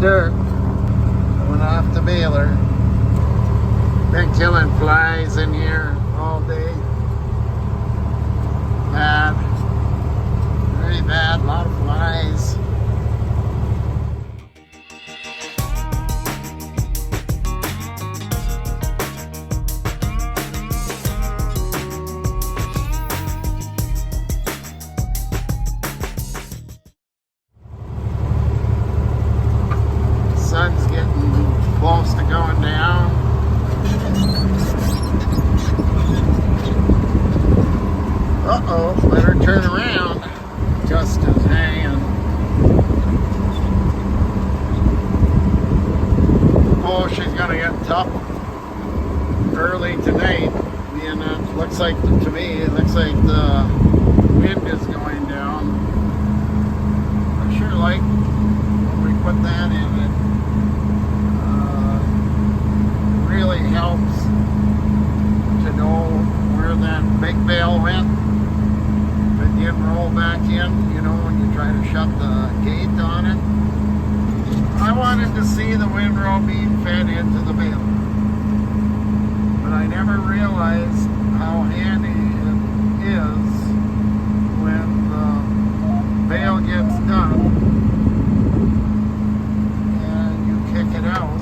dirt. Went off the baler. Been killing flies in here all day. Bad. Very bad. A lot of flies. Sun's getting close to going down. Uh-oh, better turn around. Justin's hanging. Oh, she's gonna get tough early tonight. And it looks like, to me, it looks like the wind is going down. I sure like when we put that in. It really helps to know where that big bale went. If it didn't roll back in, you know, when you try to shut the gate on it. I wanted to see the windrow being fed into the bale, but I never realized how handy it is when the bale gets done and you kick it out.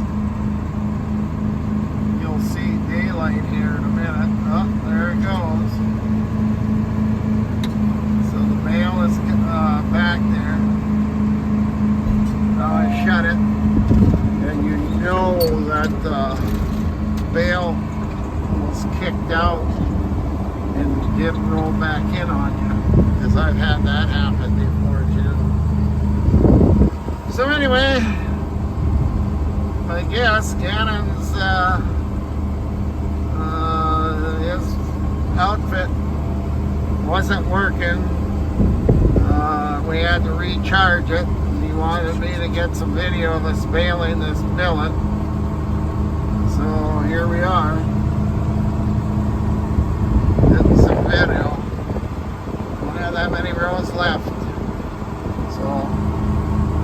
You'll see daylight here in a minute. Oh, there it goes. So the bale is back there. Now I shut it, and you know that the bale was kicked out and didn't roll back in on you, because I've had that happen before too. So anyway, I guess Gannon's his outfit wasn't working. We had to recharge it. He wanted me to get some video of us baling this billet. So here we are. Getting some video. Don't have that many rows left. So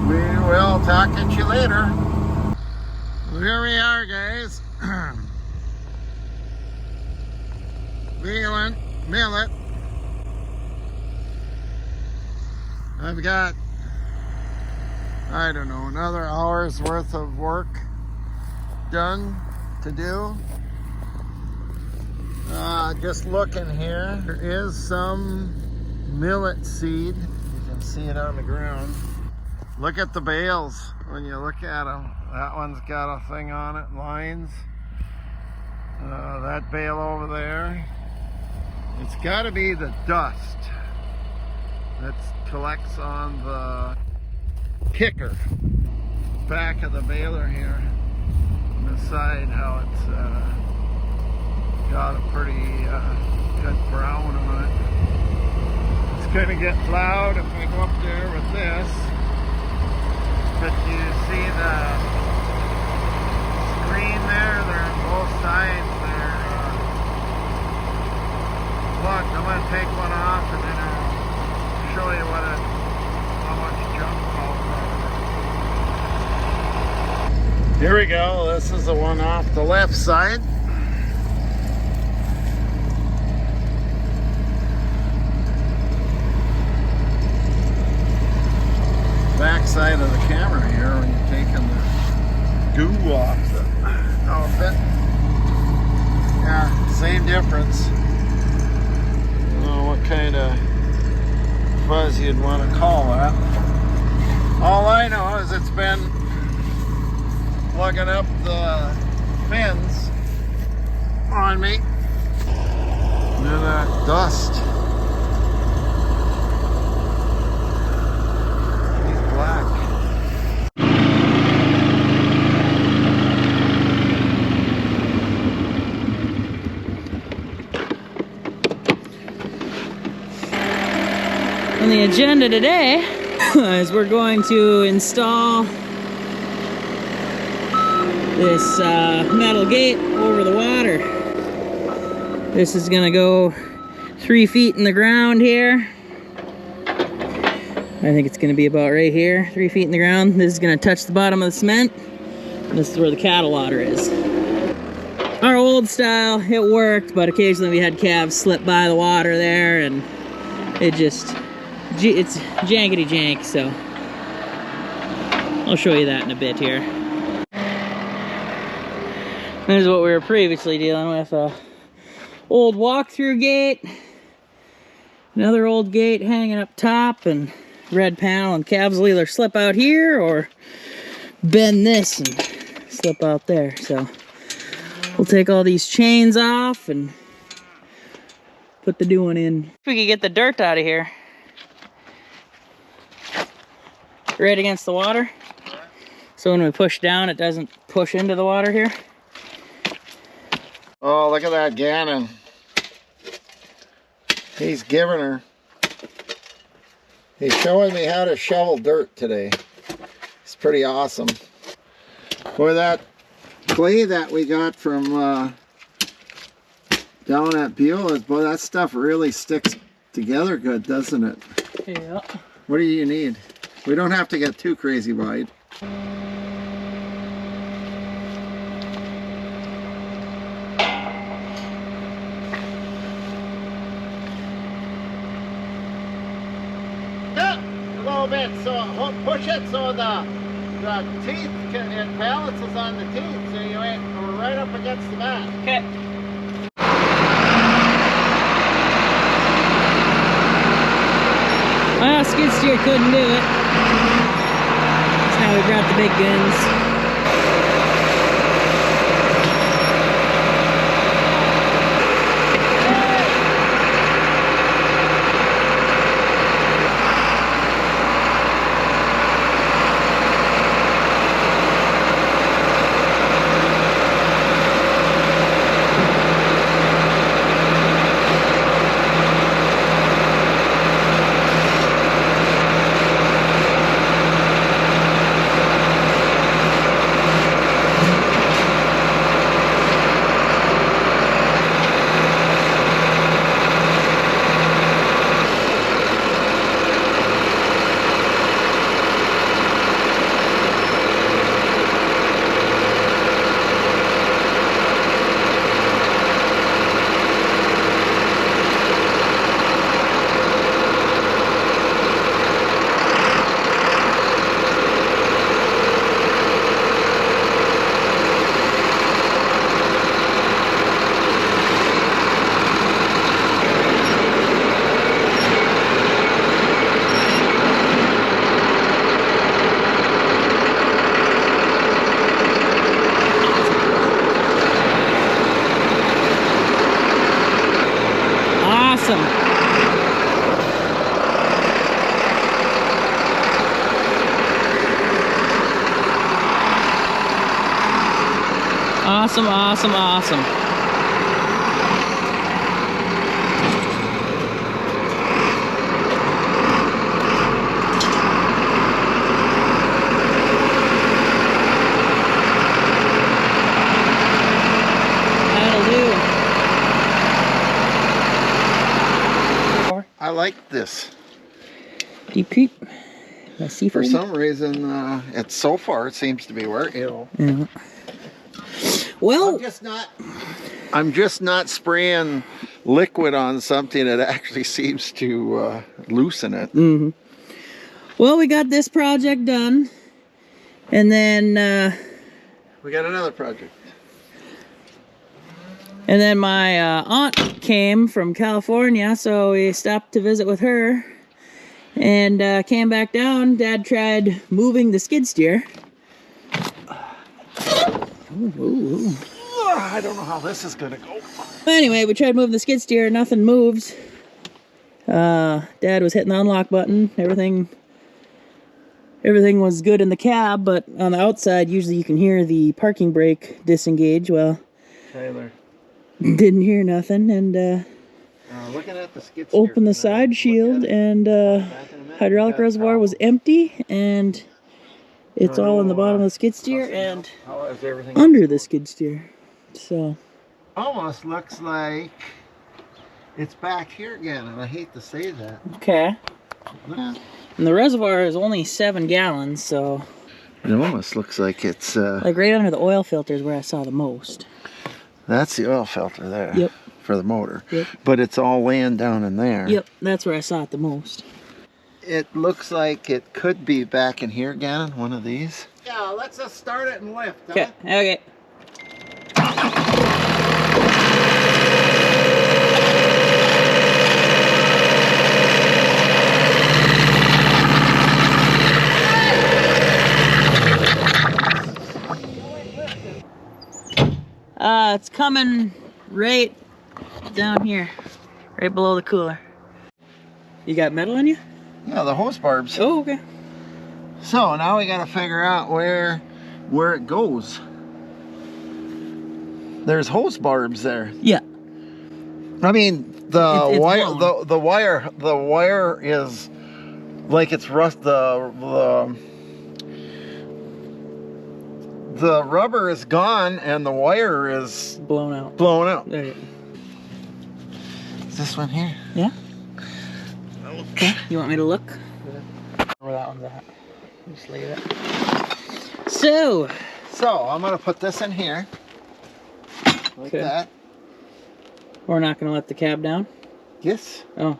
we will talk at you later. Here we are, guys. Baling millet. I've got, I don't know, another hour's worth of work done to do. Just looking here, there is some millet seed. You can see it on the ground. Look at the bales when you look at them. That one's got a thing on it, lines. That bale over there. It's got to be the dust that collects on the kicker back of the baler here on the side, how it's got a pretty good brown on it. It's going to get loud if I go up there with this, but you see the screen there? They're on both sides. They're look, I'm going to take one off and then I'll show you what how much junk falls out of it. Here we go. This is the one off the left side. Back side of the camera here when you're taking the goo off the outfit. Yeah, same difference. I don't know what kind of fuzz you'd want to call that. All I know is it's been plugging up the fins on me. And then that dust. He's black. On the agenda today is we're going to install this metal gate over the water. This is gonna go 3 feet in the ground here. I think it's gonna be about right here, 3 feet in the ground. This is gonna touch the bottom of the cement. And this is where the cattle water is. Our old style, it worked, but occasionally we had calves slip by the water there, and it's jankety jank, so I'll show you that in a bit here. There's what we were previously dealing with, old walk-through gate, another old gate hanging up top, and red panel, and calves will either slip out here or bend this and slip out there. So we'll take all these chains off and put the new one in. If we could get the dirt out of here. Right against the water. So when we push down, it doesn't push into the water here. Oh, look at that Gannon. He's giving her. He's showing me how to shovel dirt today. It's pretty awesome. Boy, that clay that we got from down at Beulah's, boy, that stuff really sticks together good, doesn't it? Yeah. What do you need? We don't have to get too crazy wide. A little bit, so push it so the teeth can, it balances on the teeth, so you ain't, we're right up against the mat. Okay. Well, skid steer couldn't do it. That's how we brought the big guns. Awesome, awesome, awesome. That'll do. I like this. Deep creep. For some reason, it's so far it seems to be working. You know. Yeah. Well, I'm just not spraying liquid on something that actually seems to loosen it. mm-hmm. Well, we got this project done, and then we got another project. And then my aunt came from California, so we stopped to visit with her, and came back down. Dad tried moving the skid steer. Ooh. I don't know how this is gonna go. Anyway, we tried moving the skid steer, nothing moves. Dad was hitting the unlock button. Everything was good in the cab, but on the outside, usually you can hear the parking brake disengage. Well, Taylor didn't hear nothing, and looking at the skid steer, opened the side shield, and hydraulic reservoir was empty, and it's all in the bottom of the skid steer and under the skid steer. So almost looks like it's back here again, and I hate to say that. Okay. And the reservoir is only 7 gallons, so... It almost looks like it's... like right under the oil filter is where I saw the most. That's the oil filter there. Yep. For the motor. Yep. But it's all laying down in there. Yep, that's where I saw it the most. It looks like it could be back in here, Gannon, one of these. Yeah, let's just start it and lift. Okay, okay. It's coming right down here, right below the cooler. You got metal in you? Yeah, the hose barbs. Oh, okay. So now we got to figure out where it goes. There's hose barbs there. Yeah. I mean, the It's wire, blown. the wire is like it's rust. The rubber is gone and the wire is Blown out. blown out. There you go. Is this one here? Yeah? Okay. You want me to look? Where that one's at. Just leave it. So I'm gonna put this in here. Like Okay. that. we're not gonna let the cab down? Yes. Oh,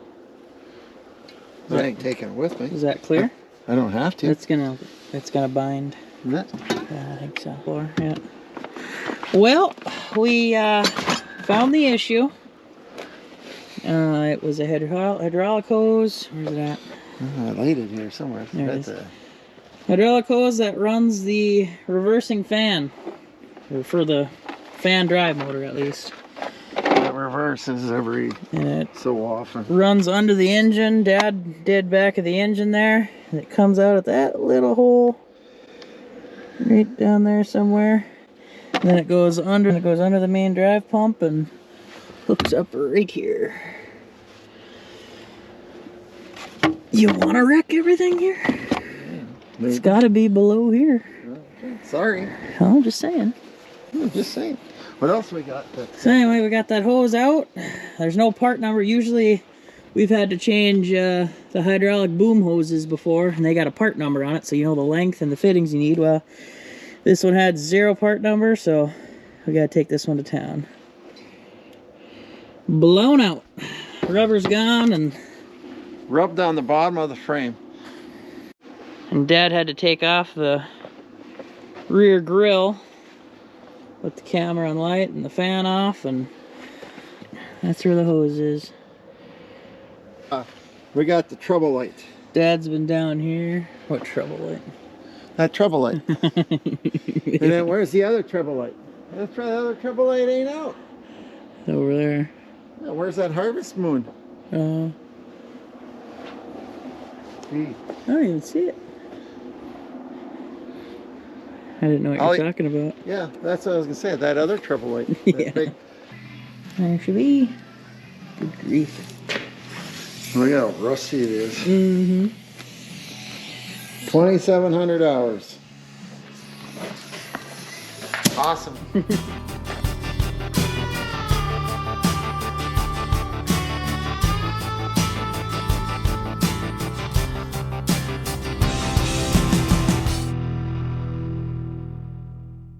I ain't taking it with me. is that clear? I don't have to. It's gonna bind. Is it? Yeah, I think so. Or, yeah. Well, we found the issue. It was a hydraulic hose. Where's it at? I laid it here somewhere. There it That's is. Hydraulic hose that runs the reversing fan, or for the fan drive motor at least. It reverses every And it so often. runs under the engine. Dad did back of the engine there, and it comes out at that little hole right down there somewhere. And then it goes under the main drive pump and hooks up right here. You want to wreck everything here? It's got to be below here. Sorry. I'm just saying. I'm just saying. What else we got? So anyway, we got that hose out. There's no part number. Usually we've had to change the hydraulic boom hoses before, and they got a part number on it, so you know the length and the fittings you need. Well, this one had 0 part number, so we gotta take this one to town. Blown out. Rubber's gone, and Rubbed on the bottom of the frame. Dad had to take off the rear grill with the camera on light and the fan off, and that's where the hose is. We got the trouble light. Dad's been down here. What trouble light? That trouble light. And then where's the other trouble light? That's the other trouble light ain't out. Over there. Yeah, where's that harvest moon? I don't even see it. I didn't know what you're talking about. Yeah, that's what I was gonna say. That other trouble light. That Yeah. big. There should be. Good grief. Look how rusty it is. Mm-hmm. 2,700 hours. Awesome.